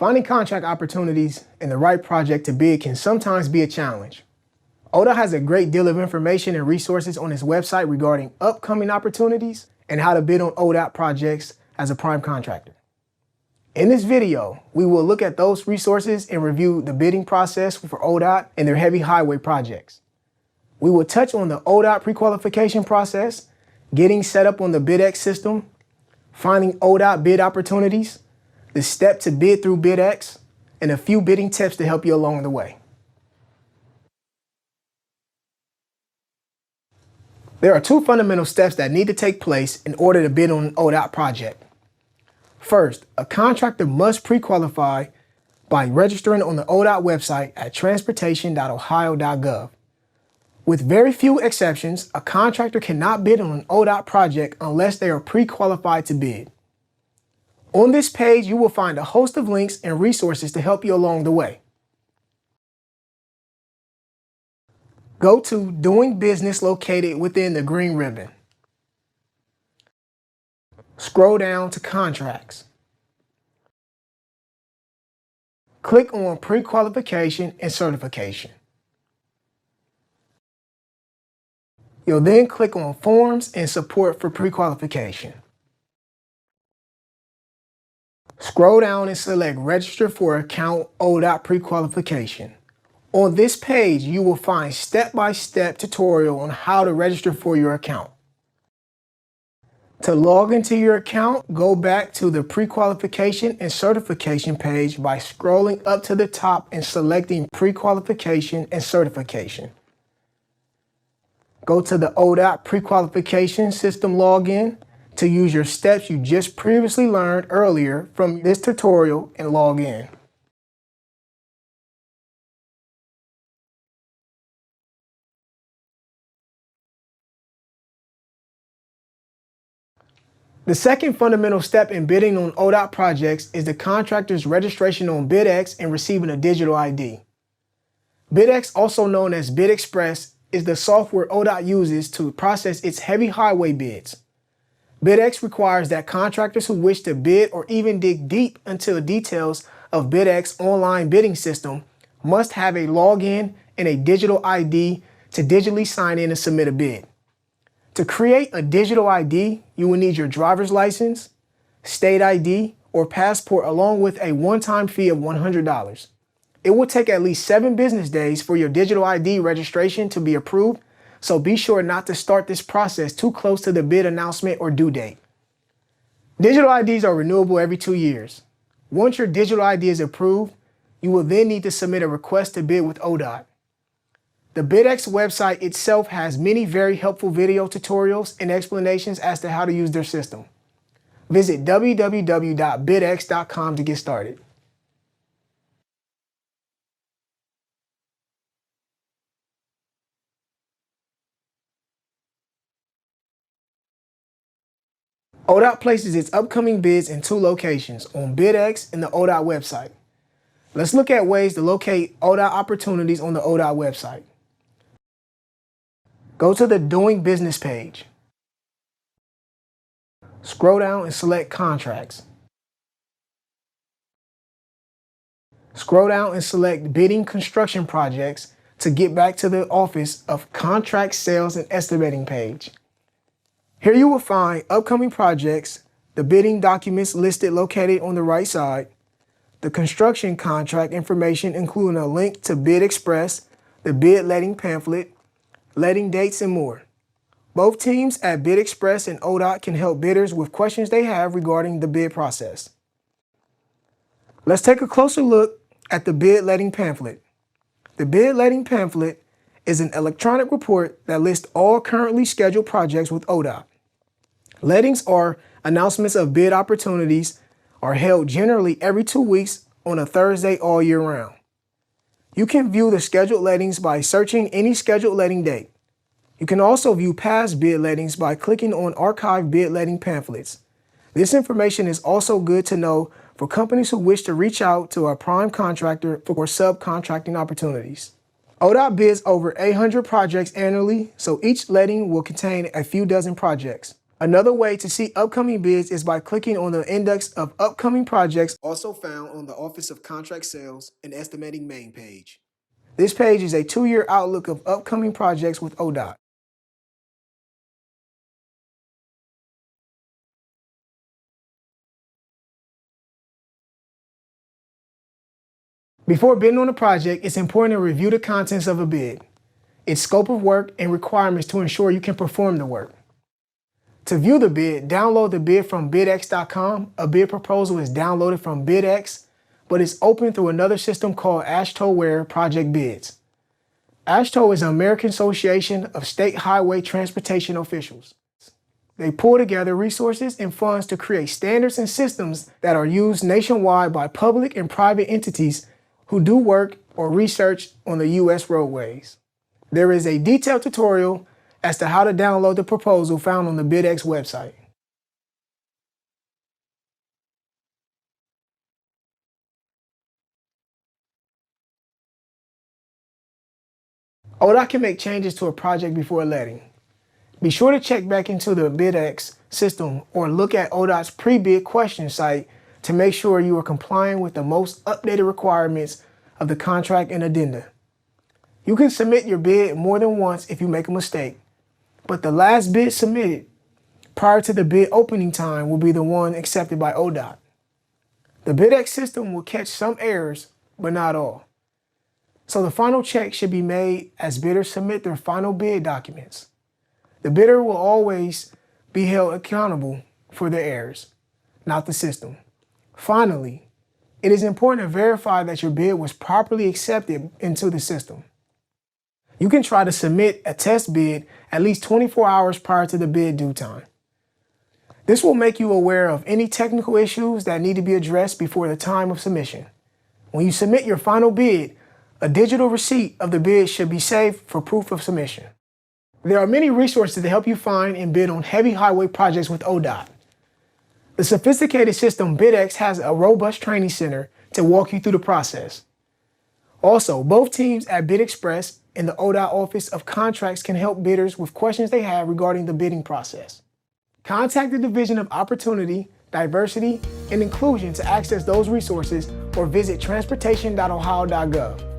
Finding contract opportunities and the right project to bid can sometimes be a challenge. ODOT has a great deal of information and resources on its website regarding upcoming opportunities and how to bid on ODOT projects as a prime contractor. In this video, we will look at those resources and review the bidding process for ODOT and their heavy highway projects. We will touch on the ODOT pre-qualification process, getting set up on the BidX system, finding ODOT bid opportunities, the step to bid through BidX, and a few bidding tips to help you along the way. There are two fundamental steps that need to take place in order to bid on an ODOT project. First, a contractor must pre-qualify by registering on the ODOT website at transportation.ohio.gov. With very few exceptions, a contractor cannot bid on an ODOT project unless they are pre-qualified to bid. On this page, you will find a host of links and resources to help you along the way. Go to Doing Business located within the green ribbon. Scroll down to Contracts. Click on Pre-qualification and Certification. You'll then click on Forms and Support for Pre-qualification. Scroll down and select Register for Account ODOT Pre-qualification. On this page, you will find step-by-step tutorial on how to register for your account. To log into your account, go back to the Pre-qualification and Certification page by scrolling up to the top and selecting Pre-qualification and Certification. Go to the ODOT Pre-qualification System login to use your steps you just previously learned earlier from this tutorial and log in. The second fundamental step in bidding on ODOT projects is the contractor's registration on BidX and receiving a digital ID. BidX, also known as BidXpress, is the software ODOT uses to process its heavy highway bids. BidX requires that contractors who wish to bid or even dig deep into the details of BidX online bidding system must have a login and a digital ID to digitally sign in and submit a bid. To create a digital ID, you will need your driver's license, state ID, or passport along with a one-time fee of $100. It will take at least 7 business days for your digital ID registration to be approved, so be sure not to start this process too close to the bid announcement or due date. Digital IDs are renewable every 2 years. Once your digital ID is approved, you will then need to submit a request to bid with ODOT. The BidX website itself has many very helpful video tutorials and explanations as to how to use their system. Visit www.bidx.com to get started. ODOT places its upcoming bids in 2 locations, on BidX and the ODOT website. Let's look at ways to locate ODOT opportunities on the ODOT website. Go to the Doing Business page. Scroll down and select Contracts. Scroll down and select Bidding Construction Projects to get back to the Office of Contract Sales and Estimating page. Here you will find upcoming projects, the bidding documents listed located on the right side, the construction contract information including a link to BidXpress, the bid letting pamphlet, letting dates, and more. Both teams at BidXpress and ODOT can help bidders with questions they have regarding the bid process. Let's take a closer look at the bid letting pamphlet. The bid letting pamphlet is an electronic report that lists all currently scheduled projects with ODOT. Lettings or announcements of bid opportunities are held generally every 2 weeks on a Thursday all year round. You can view the scheduled lettings by searching any scheduled letting date. You can also view past bid lettings by clicking on Archive Bid Letting Pamphlets. This information is also good to know for companies who wish to reach out to a prime contractor for subcontracting opportunities. ODOT bids over 800 projects annually, so each letting will contain a few dozen projects. Another way to see upcoming bids is by clicking on the index of upcoming projects, also found on the Office of Contract Sales and Estimating main page. This page is a 2-year outlook of upcoming projects with ODOT. Before bidding on a project, it's important to review the contents of a bid, its scope of work, and requirements to ensure you can perform the work. To view the bid, download the bid from BidX.com. A bid proposal is downloaded from BidX, but it's open through another system called AASHTO Project Bids. AASHTO is an American Association of State Highway Transportation Officials. They pull together resources and funds to create standards and systems that are used nationwide by public and private entities who do work or research on the U.S. roadways. There is a detailed tutorial as to how to download the proposal found on the BidX website. ODOT can make changes to a project before letting. Be sure to check back into the BidX system or look at ODOT's pre-bid question site to make sure you are complying with the most updated requirements of the contract and addenda. You can submit your bid more than once if you make a mistake, but the last bid submitted prior to the bid opening time will be the one accepted by ODOT. The BidX system will catch some errors, but not all. So the final check should be made as bidders submit their final bid documents. The bidder will always be held accountable for their errors, not the system. Finally, it is important to verify that your bid was properly accepted into the system. You can try to submit a test bid at least 24 hours prior to the bid due time. This will make you aware of any technical issues that need to be addressed before the time of submission. When you submit your final bid, a digital receipt of the bid should be saved for proof of submission. There are many resources to help you find and bid on heavy highway projects with ODOT. The sophisticated system BidX has a robust training center to walk you through the process. Also, both teams at BidExpress and the ODOT Office of Contracts can help bidders with questions they have regarding the bidding process. Contact the Division of Opportunity, Diversity, and Inclusion to access those resources or visit transportation.ohio.gov.